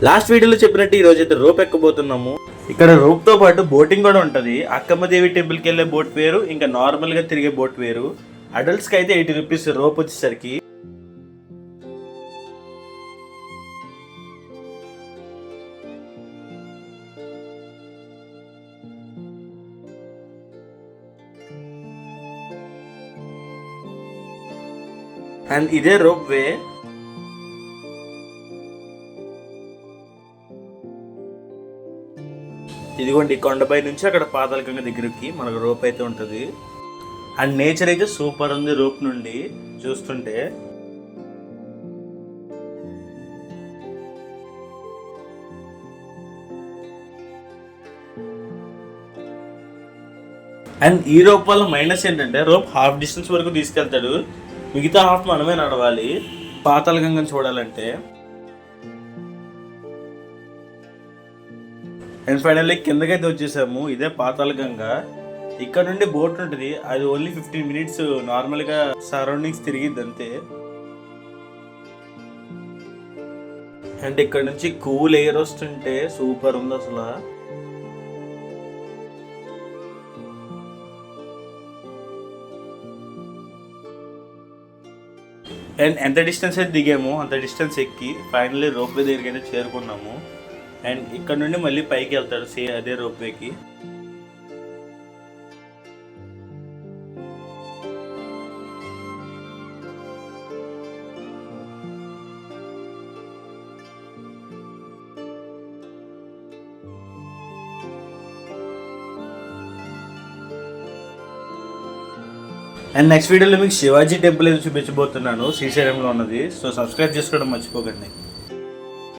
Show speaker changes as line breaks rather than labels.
Last వీడియోలో చెప్పినట్టు ఈ రోజు అయితే రోప్ ఎక్కబోతున్నాము. ఇక్కడ రోప్ తో పాటు బోటింగ్ కూడా ఉంటది. అక్కమ్మదేవి టెంపుల్ కి వెళ్ళే బోట్ వేరు, ఇంకా నార్మల్ గా తిరిగే బోట్ వేరు. అడల్ట్స్ కి అయితే 80 రూపీస్ రోప్ వచ్చేసరికి. అండ్ ఇదే రోప్ వే. ఇదిగోండి కొండపై నుంచి అక్కడ పాతాళగంగ దగ్గరికి మనకు రోప్ అయితే ఉంటుంది. అండ్ నేచర్ అయితే సూపర్ ఉంది రోప్ నుండి చూస్తుంటే. అండ్ ఈ రోప్ వల్ల మైనస్ ఏంటంటే రోప్ హాఫ్ డిస్టెన్స్ వరకు తీసుకెళ్తాడు, మిగతా హాఫ్ మనమే నడవాలి పాతాళగంగను చూడాలంటే. అండ్ ఫైనల్లీ కిందకైతే వచ్చేసాము. ఇదే పాతాళగంగ. ఇక్కడ నుండి బోట్ ఉంటుంది, అది ఓన్లీ 15 మినిట్స్ నార్మల్గా సరౌండింగ్స్ తిరిగిద్ది అంతే. అండ్ ఇక్కడ నుంచి కూల్ ఎయిర్ వస్తుంటే సూపర్ ఉంది అసలు. అండ్ ఎంత డిస్టెన్స్ అయితే దిగాము అంత డిస్టెన్స్ ఎక్కి ఫైనల్లీ రోప్వే దగ్గరికి అయితే చేరుకున్నాము. అండ్ ఇక్కడ నుండి మళ్ళీ పైకి వెళ్తాడు అదే రోప్వేకి. అండ్ నెక్స్ట్ వీడియోలో మీకు శివాజీ టెంపుల్ అయితే చూపించబోతున్నాను, శ్రీశైలంలో ఉన్నది. సో సబ్స్క్రైబ్ చేసుకోవడం మర్చిపోకండి.